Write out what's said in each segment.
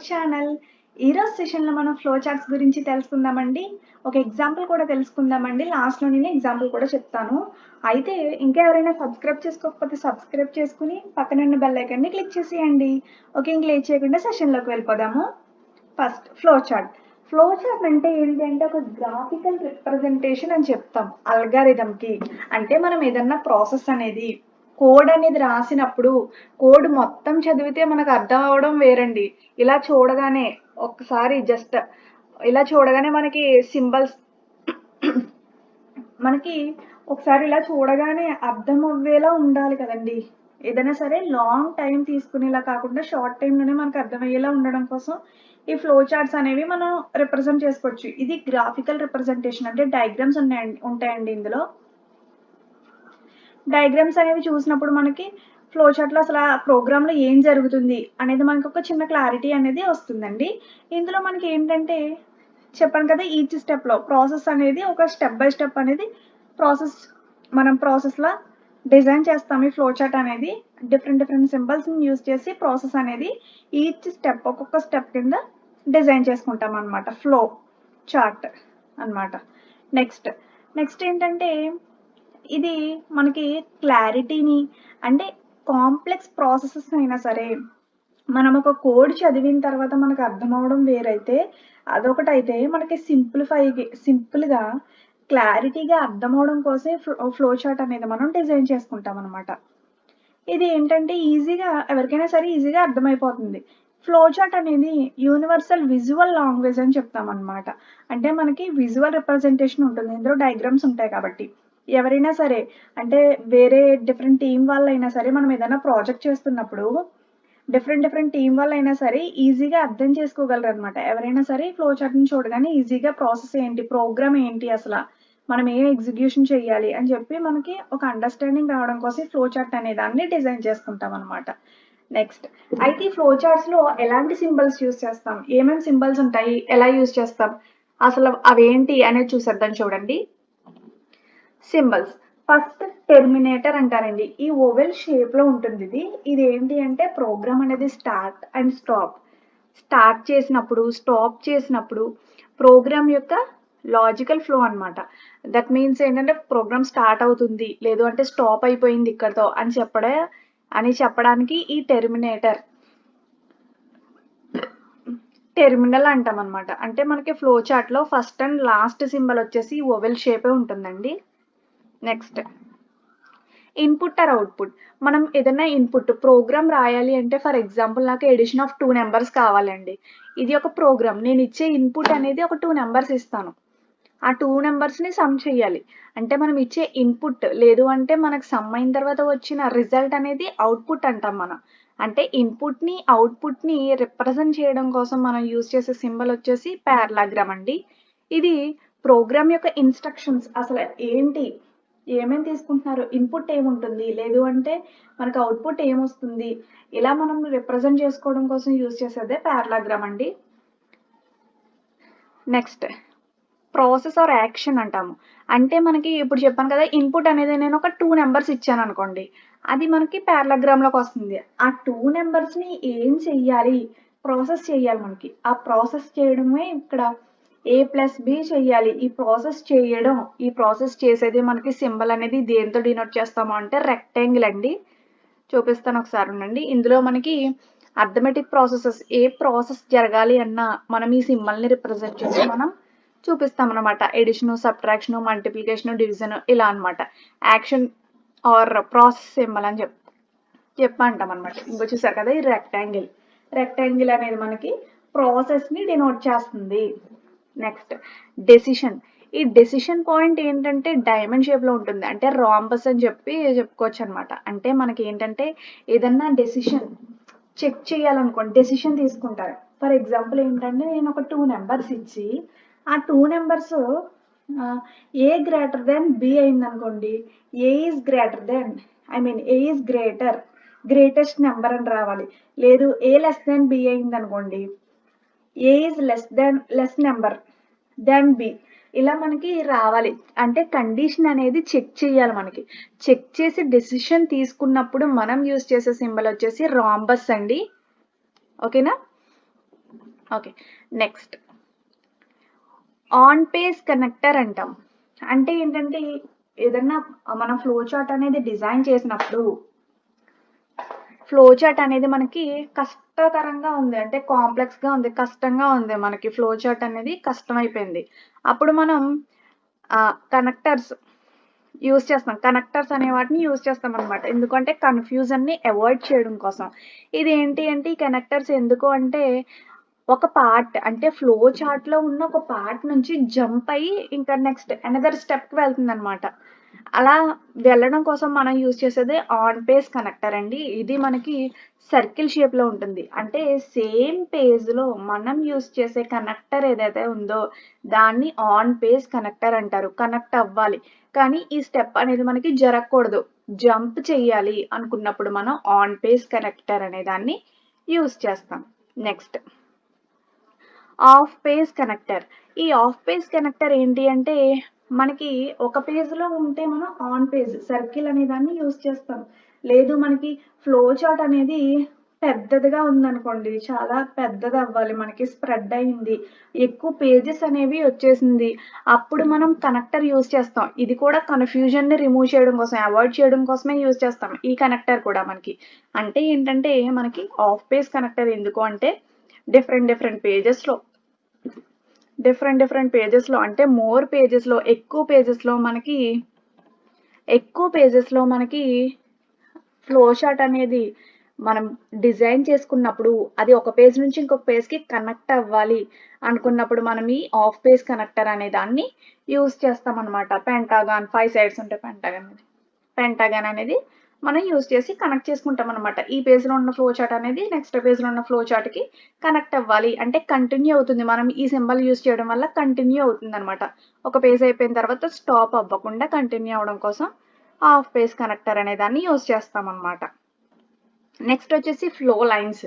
Channel. ఈరోజు సెషన్‌లో మనం ఫ్లో చార్ట్స్ గురించి తెలుసుకుందామండి. ఒక ఎగ్జాంపుల్ కూడా తెలుసుకుందామండి. లాస్ట్‌లో నేను ఎగ్జాంపుల్ కూడా చెప్తాను. అయితే ఇంకా ఎవరైనా సబ్స్క్రైబ్ చేసుకోకపోతే సబ్స్క్రైబ్ చేసుకొని పక్కనున్న బెల్ ఐకాన్‌ని క్లిక్ చేసేయండి. ఓకే, ఇంక లేట్ చేయకుండా సెషన్‌లోకి వెళ్ళిపోదాము. First floor chart. Flow chart అంటే ఏంటి అంటే ఒక గ్రాఫికల్ రిప్రజెంటేషన్ అని చెప్తాం అల్గారిథంకి. అంటే మనం ఏదన్నా ప్రాసెస్ అనేది కోడ్ అనేది రాసినప్పుడు కోడ్ మొత్తం చదివితే మనకు అర్థం అవడం వేరండి. ఇలా చూడగానే ఒక్కసారి జస్ట్ ఇలా చూడగానే మనకి సింబల్స్ మనకి ఒకసారి ఇలా చూడగానే అర్థం అవ్వేలా ఉండాలి కదండి. ఏదైనా సరే లాంగ్ టైం తీసుకునేలా కాకుండా షార్ట్ టైంలోనే మనకు అర్థమయ్యేలా ఉండడం కోసం ఈ ఫ్లో చార్ట్స్ అనేవి మనం రిప్రజెంట్ చేసుకోవచ్చు. ఇది గ్రాఫికల్ రిప్రజెంటేషన్ అంటే డయాగ్రామ్స్ ఉంటాయండి ఇందులో. డయాగ్రామ్స్ అనేవి చూసినప్పుడు మనకి ఫ్లో చార్ట్లో అసలు ఆ ప్రోగ్రామ్లో ఏం జరుగుతుంది అనేది మనకు ఒక చిన్న క్లారిటీ అనేది వస్తుందండి. ఇందులో మనకి ఏంటంటే చెప్పాను కదా, ఈచ్ స్టెప్లో ప్రాసెస్ అనేది ఒక స్టెప్ బై స్టెప్ అనేది మనం ప్రాసెస్లా డిజైన్ చేస్తాం. ఈ ఫ్లో చార్ట్ అనేది డిఫరెంట్ సింబల్స్ని యూజ్ చేసి ప్రాసెస్ అనేది ఈచ్ స్టెప్ ఒక్కొక్క స్టెప్ కింద డిజైన్ చేసుకుంటాం అనమాట, ఫ్లో చార్ట్ అనమాట. నెక్స్ట్ ఏంటంటే ఇది మనకి క్లారిటీని అంటే కాంప్లెక్స్ ప్రాసెసెస్ అయినా సరే మనం ఒక కోడ్ చదివిన తర్వాత మనకు అర్థం అవడం వేరైతే అదొకటైతే మనకి సింపుల్గా క్లారిటీగా అర్థం అవడం కోసమే ఫ్లో చార్ట్ అనేది మనం డిజైన్ చేసుకుంటాం అనమాట. ఇది ఏంటంటే ఈజీగా ఎవరికైనా సరే ఈజీగా అర్థమైపోతుంది. ఫ్లో చార్ట్ అనేది యూనివర్సల్ విజువల్ లాంగ్వేజ్ అని చెప్తామన్నమాట. అంటే మనకి విజువల్ రిప్రజెంటేషన్ ఉంటుంది, ఇందులో డయాగ్రామ్స్ ఉంటాయి కాబట్టి ఎవరైనా సరే అంటే వేరే డిఫరెంట్ టీం వాళ్ళైనా సరే మనం ఏదైనా ప్రాజెక్ట్ చేస్తున్నప్పుడు డిఫరెంట్ టీం వాళ్ళైనా సరే ఈజీగా అర్థం చేసుకోగలరు అనమాట. ఎవరైనా సరే ఫ్లో చార్ట్ని చూడగానే ఈజీగా ప్రాసెస్ ఏంటి, ప్రోగ్రామ్ ఏంటి, అసలు మనం ఏం ఎగ్జిక్యూషన్ చేయాలి అని చెప్పి మనకి ఒక అండర్స్టాండింగ్ రావడం కోసం ఫ్లో చార్ట్ అనే దాన్ని డిజైన్ చేసుకుంటాం అనమాట. నెక్స్ట్ అయితే ఫ్లో చార్ట్స్లో ఎలాంటి సింబల్స్ యూస్ చేస్తాం, ఏమేమి సింబల్స్ ఉంటాయి, ఎలా యూస్ చేస్తాం, అసలు అవేంటి అనేది చూసేద్దాం. చూడండి సింబల్స్. ఫస్ట్ టెర్మినేటర్ అంటారండి. ఈ ఓవెల్ షేప్లో ఉంటుంది. ఇది ఏంటి అంటే ప్రోగ్రామ్ అనేది స్టార్ట్ చేసినప్పుడు స్టాప్ చేసినప్పుడు ప్రోగ్రామ్ యొక్క లాజికల్ ఫ్లో అనమాట. దట్ మీన్స్ ఏంటంటే ప్రోగ్రామ్ స్టార్ట్ అవుతుంది లేదు అంటే స్టాప్ అయిపోయింది ఇక్కడతో అని చెప్పడానికి ఈ టెర్మినల్ అంటాం అనమాట. అంటే మనకి ఫ్లో చార్ట్లో ఫస్ట్ అండ్ లాస్ట్ సింబల్ వచ్చేసి ఓవెల్ షేపే ఉంటుందండి. Next input or output. మనం ఏదైనా ఇన్పుట్ ప్రోగ్రామ్ రాయాలి అంటే ఫర్ ఎగ్జాంపుల్ నాకు ఎడిషన్ ఆఫ్ 2 నెంబర్స్ కావాలండి. ఇది ఒక ప్రోగ్రామ్, నేను ఇచ్చే ఇన్పుట్ అనేది ఒక 2 నెంబర్స్ ఇస్తాను. ఆ 2 నెంబర్స్ని సమ్ చేయాలి అంటే మనం ఇచ్చే ఇన్పుట్ లేదు అంటే మనకు సమ్ అయిన తర్వాత వచ్చిన రిజల్ట్ అనేది అవుట్పుట్ అంటాం మనం. అంటే ఇన్పుట్ని అవుట్పుట్ని రిప్రజెంట్ చేయడం కోసం మనం యూజ్ చేసే సింబల్ వచ్చేసి పారాగ్రామ్ అండి. ఇది ప్రోగ్రామ్ యొక్క ఇన్స్ట్రక్షన్స్ అసలు ఏంటి, ఏమేమి తీసుకుంటున్నారు, ఇన్పుట్ ఏముంటుంది లేదు అంటే మనకు అవుట్పుట్ ఏమొస్తుంది, ఇలా మనం రిప్రజెంట్ చేసుకోవడం కోసం యూజ్ చేసేదే పారాగ్రామ్ అండి. నెక్స్ట్ ప్రాసెస్ ఆర్ యాక్షన్ అంటాము. అంటే మనకి ఇప్పుడు చెప్పాను కదా, ఇన్పుట్ అనేది నేను ఒక 2 నెంబర్స్ ఇచ్చాను అనుకోండి, అది మనకి పారాగ్రామ్లోకి వస్తుంది. ఆ 2 నెంబర్స్ని ఏం చెయ్యాలి, ప్రాసెస్ చేయాలి. మనకి ఆ ప్రాసెస్ చేయడమే ఇక్కడ A+B చెయ్యాలి. ఈ ప్రాసెస్ చేసేది మనకి సింబల్ అనేది దేంతో డినోట్ చేస్తాము అంటే రెక్టాంగిల్ అండి. చూపిస్తాను ఒకసారి ఉండండి. ఇందులో మనకి అర్థమెటిక్ ప్రాసెసెస్ ఏ ప్రాసెస్ జరగాలి అన్నా మనం ఈ సింబల్ని రిప్రజెంట్ చేసి మనం చూపిస్తాం అనమాట. ఎడిషన్, సబ్ట్రాక్షన్, మల్టిప్లికేషన్, డివిజన్ ఇలా అనమాట. యాక్షన్ ఆర్ ప్రాసెస్ సింబల్ అని చెప్పంటాం అనమాట. ఇంకో చూసారు కదా, ఈ రెక్టాంగిల్ అనేది మనకి ప్రాసెస్ని డినోట్ చేస్తుంది. Next decision. ఈ డెసిషన్ పాయింట్ ఏంటంటే డైమండ్ షేప్లో ఉంటుంది, అంటే రాంబస్ అని చెప్పుకోవచ్చు అనమాట. అంటే మనకి ఏంటంటే ఏదన్నా డెసిషన్ చెక్ చేయాలనుకోండి, డెసిషన్ తీసుకుంటారు. ఫర్ ఎగ్జాంపుల్ ఏంటంటే నేను ఒక 2 నెంబర్స్ ఇచ్చి ఆ 2 నెంబర్స్ ఏ గ్రేటర్ దెన్ బి అయింది అనుకోండి, ఏ ఈజ్ గ్రేటెస్ట్ నెంబర్ అని రావాలి. లేదు ఏ లెస్ దెన్ బి అయింది అనుకోండి, A is less number than B, ఇలా మనకి రావాలి. అంటే కండిషన్ అనేది చెక్ చేయాలి. మనకి చెక్ చేసి డెసిషన్ తీసుకున్నప్పుడు మనం యూజ్ చేసే సింబల్ వచ్చేసి రాంబస్ అండి. ఓకేనా. Okay. Next on page connector అంటాం. అంటే ఏంటంటే ఏదన్నా మనం ఫ్లో చార్ట్ అనేది డిజైన్ చేసినప్పుడు ఫ్లో చార్ట్ అనేది మనకి కష్టతరంగా ఉంది. అంటే కాంప్లెక్స్‌గా ఉంది. కష్టంగా ఉంది. మనకి ఫ్లో చార్ట్ అనేది కష్టమైపోయింది. అప్పుడు మనం కనెక్టర్స్ యూజ్ చేస్తాం. కనెక్టర్స్ అనే వాటిని యూజ్ చేస్తామనమాట. ఎందుకంటే కన్‌ఫ్యూజన్‌ని అవాయిడ్ చేయడం కోసం. ఇది ఏంటి అంటే ఈ కనెక్టర్స్ ఎందుకు అంటే ఒక పార్ట్ అంటే ఫ్లో చార్ట్‌లో ఉన్న ఒక పార్ట్ నుంచి జంప్ అయ్యి ఇంకా నెక్స్ట్ అనదర్ స్టెప్‌కి వెళ్తుందనమాట. అలా వెళ్ళడం కోసం మనం యూజ్ చేసేదే ఆన్ పేజ్ కనెక్టర్ అండి. ఇది మనకి సర్కిల్ షేప్‌లో ఉంటుంది. అంటే సేమ్ పేజ్‌లో మనం యూజ్ చేసే కనెక్టర్ ఏదైతే ఉందో దాన్ని ఆన్ పేజ్ కనెక్టర్ అంటారు. కనెక్ట్ అవ్వాలి. కానీ ఈ స్టెప్ అనేది మనకి జరగకూడదు. జంప్ చెయ్యాలి అనుకున్నప్పుడు మనం ఆన్ పేజ్ కనెక్టర్ అనే దాన్ని యూజ్ చేస్తాం. Next of page connector. ఈ ఆఫ్ పేజ్ కనెక్టర్ ఏంటి అంటే మనకి ఒక పేజ్‌లో ఉంటే మనం ఆన్ పేజ్ సర్కిల్ అనే దాన్ని యూజ్ చేస్తాం. లేదు మనకి ఫ్లో చార్ట్ అనేది పెద్దదిగా ఉందనుకోండి. చాలా పెద్దదవ్వాలి. మనకి స్ప్రెడ్ అయింది. ఎక్కువ పేజెస్ అనేవి వచ్చేసింది. అప్పుడు మనం కనెక్టర్ యూజ్ చేస్తాం. ఇది కూడా కన్‌ఫ్యూజన్‌ని రిమూవ్ చేయడం కోసం, అవాయిడ్ చేయడం కోసమే యూజ్ చేస్తాం. ఈ కనెక్టర్ కూడా మనకి. అంటే ఏంటంటే మనకి ఆఫ్ పేజ్ కనెక్టర్ ఎందుకు అంటే డిఫరెంట్ పేజెస్‌లో అంటే మోర్ పేజెస్‌లో ఎక్కువ పేజెస్‌లో మనకి ఫ్లో చార్ట్ అనేది మనం డిజైన్ చేసుకున్నప్పుడు అది ఒక పేజ్ నుంచి ఇంకొక పేజ్‌కి కనెక్ట్ అవ్వాలి అనుకున్నప్పుడు మనం ఈ ఆఫ్ పేజ్ కనెక్టర్ అనే దాన్ని యూజ్ చేస్తామనమాట. పెంటాగాన్ 5 సైడ్స్ ఉంటే పెంటాగాన్ అనేది మనం యూజ్ చేసి కనెక్ట్ చేసుకుంటామనమాట. ఈ పేజ్‌లో ఉన్న ఫ్లో చార్ట్ అనేది నెక్స్ట్ పేజ్‌లో ఉన్న ఫ్లో చార్ట్‌కి కనెక్ట్ అవ్వాలి. అంటే కంటిన్యూ అవుతుంది. మనం ఈ సింబల్ యూజ్ చేయడం వల్ల కంటిన్యూ అవుతుందనమాట. ఒక పేజ్ అయిపోయిన తర్వాత స్టాప్ అవ్వకుండా కంటిన్యూ అవ్వడం కోసం హాఫ్ పేజ్ కనెక్టర్ అనే దాన్ని యూజ్ చేస్తామనమాట. నెక్స్ట్ వచ్చేసి ఫ్లో లైన్స్.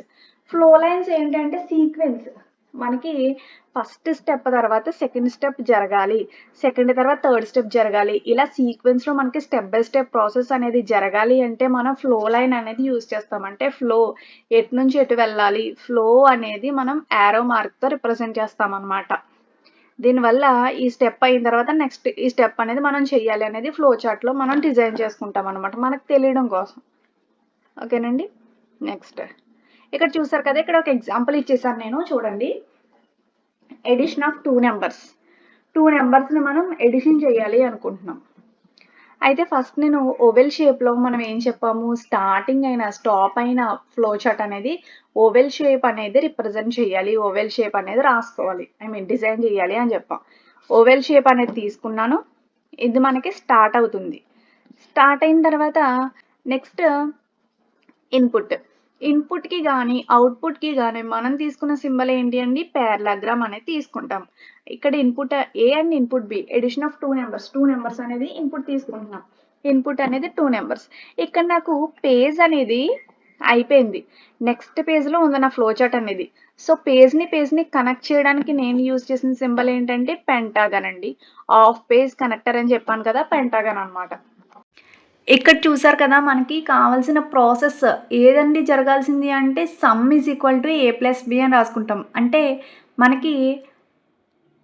ఫ్లో లైన్స్ ఏంటంటే సీక్వెన్స్. మనకి ఫస్ట్ స్టెప్ తర్వాత సెకండ్ స్టెప్ జరగాలి. సెకండ్ తర్వాత థర్డ్ స్టెప్ జరగాలి. ఇలా సీక్వెన్స్‌లో మనకి స్టెప్ బై స్టెప్ ప్రాసెస్ అనేది జరగాలి అంటే మనం ఫ్లో లైన్ అనేది యూజ్ చేస్తాం. అంటే ఫ్లో ఎటు నుంచి ఎటు వెళ్ళాలి. ఫ్లో అనేది మనం యారో మార్క్‌తో రిప్రజెంట్ చేస్తామనమాట. దీనివల్ల ఈ స్టెప్ అయిన తర్వాత నెక్స్ట్ ఈ స్టెప్ అనేది మనం చెయ్యాలి అనేది ఫ్లో చార్ట్‌లో మనం డిజైన్ చేసుకుంటాం అనమాట. మనకు తెలియడం కోసం. ఓకేనండి. నెక్స్ట్ ఇక్కడ చూసారు కదా! ఇక్కడ ఒక ఎగ్జాంపుల్ ఇచ్చేసాను నేను చూడండి. Edition of 2 numbers. 2 నంబర్స్‌ని మనం ఎడిషన్ చేయాలి అనుకుంటున్నాం. అయితే ఫస్ట్ నేను ఓవెల్ షేప్‌లో మనం ఏం చెప్పాము స్టార్టింగ్ అయినా, స్టాప్ అయిన ఫ్లో చార్ట్ అనేది ఓవెల్ షేప్ అనేది రిప్రజెంట్ చేయాలి. ఓవెల్ షేప్ అనేది రాసుకోవాలి. డిజైన్ చేయాలి అని చెప్పాం. ఓవెల్ షేప్ అనేది తీసుకున్నాను. ఇది మనకి స్టార్ట్ అవుతుంది. స్టార్ట్ అయిన తర్వాత నెక్స్ట్ ఇన్పుట్‌కి గానీ, అవుట్‌పుట్‌కి గానీ మనం తీసుకున్న సింబల్ ఏంటి అండి పారాగ్రామ్ అనేది తీసుకుంటాం. ఇక్కడ input A and input B addition of 2 numbers. 2 numbers అనేది ఇన్పుట్ తీసుకుంటున్నాం. ఇన్పుట్ అనేది 2 నంబర్స్. ఇక్కడ నాకు పేజ్ అనేది అయిపోయింది. నెక్స్ట్ పేజ్‌లో ఉంది నా ఫ్లో చార్ట్ అనేది. సో పేజ్‌ని కనెక్ట్ చేయడానికి నేను యూజ్ చేసిన సింబల్ ఏంటంటే పెంటాగన్ అండి. ఆఫ్ పేజ్ కనెక్టర్ అని చెప్పాను కదా! పెంటాగన్ అనమాట. ఇక్కడ చూసారు కదా మనకి కావాల్సిన ప్రాసెస్ ఏదండి జరగాల్సింది అంటే sum is equal to A plus B అని రాసుకుంటాం. అంటే మనకి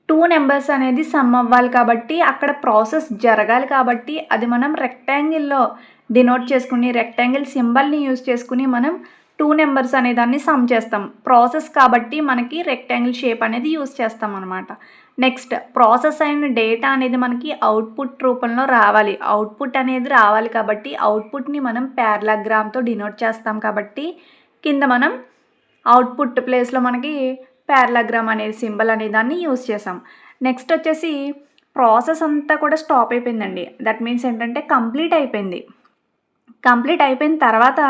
2 నంబర్స్ అనేది సమ్ అవ్వాలి కాబట్టి అక్కడ ప్రాసెస్ జరగాలి కాబట్టి అది మనం రెక్టాంగిల్‌లో డినోట్ చేసుకుని రెక్టాంగిల్ సింబల్‌ని యూజ్ చేసుకుని మనం 2 నంబర్స్ అనే దాన్ని సమ్ చేస్తాం. ప్రాసెస్ కాబట్టి మనకి రెక్టాంగిల్ షేప్ అనేది యూజ్ చేస్తాం అనమాట. నెక్స్ట్ ప్రాసెస్ అయిన డేటా అనేది మనకి అవుట్పుట్ రూపంలో రావాలి. అవుట్పుట్ అనేది రావాలి కాబట్టి అవుట్పుట్‌ని మనం పారాగ్రామ్‌తో డినోట్ చేస్తాం కాబట్టి కింద మనం అవుట్పుట్ ప్లేస్‌లో మనకి పారాగ్రామ్ అనే సింబల్ అనే దాన్ని యూజ్ చేసాం. నెక్స్ట్ వచ్చేసి ప్రాసెస్ అంతా కూడా స్టాప్ అయిపోయిందండి. దట్ మీన్స్ ఏంటంటే కంప్లీట్ అయిపోయింది. కంప్లీట్ అయిపోయిన తర్వాత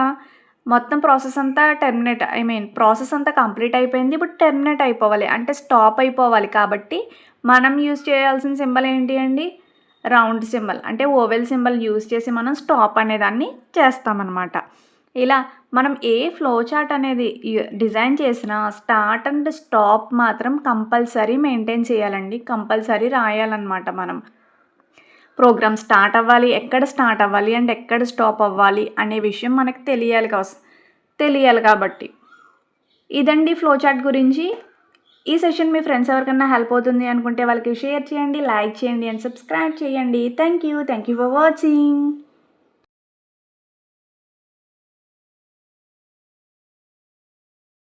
మొత్తం ప్రాసెస్ అంతా ప్రాసెస్ అంతా కంప్లీట్ అయిపోయింది. ఇప్పుడు టెర్మినేట్ అయిపోవాలి. అంటే స్టాప్ అయిపోవాలి కాబట్టి మనం యూజ్ చేయాల్సిన సింబల్ ఏంటి అండి రౌండ్ సింబల్ అంటే ఓవెల్ సింబల్ యూజ్ చేసి మనం స్టాప్ అనేదాన్ని చేస్తామన్నమాట. ఇలా మనం ఏ ఫ్లో చార్ట్ అనేది డిజైన్ చేసినా స్టార్ట్ అండ్ స్టాప్ మాత్రం కంపల్సరీ మెయింటైన్ చేయాలండి. కంపల్సరీ రాయాలన్నమాట మనం. ప్రోగ్రామ్ స్టార్ట్ అవ్వాలి, ఎక్కడ స్టార్ట్ అవ్వాలి అండ్ ఎక్కడ స్టాప్ అవ్వాలి అనే విషయం మనకు తెలియాలి కాబట్టి ఇదండి ఫ్లో చార్ట్ గురించి. ఈ సెషన్ మీ ఫ్రెండ్స్ ఎవరికన్నా హెల్ప్ అవుతుంది అనుకుంటే వాళ్ళకి షేర్ చేయండి, లైక్ చేయండి అండ్ సబ్స్క్రైబ్ చేయండి. Thank you for watching.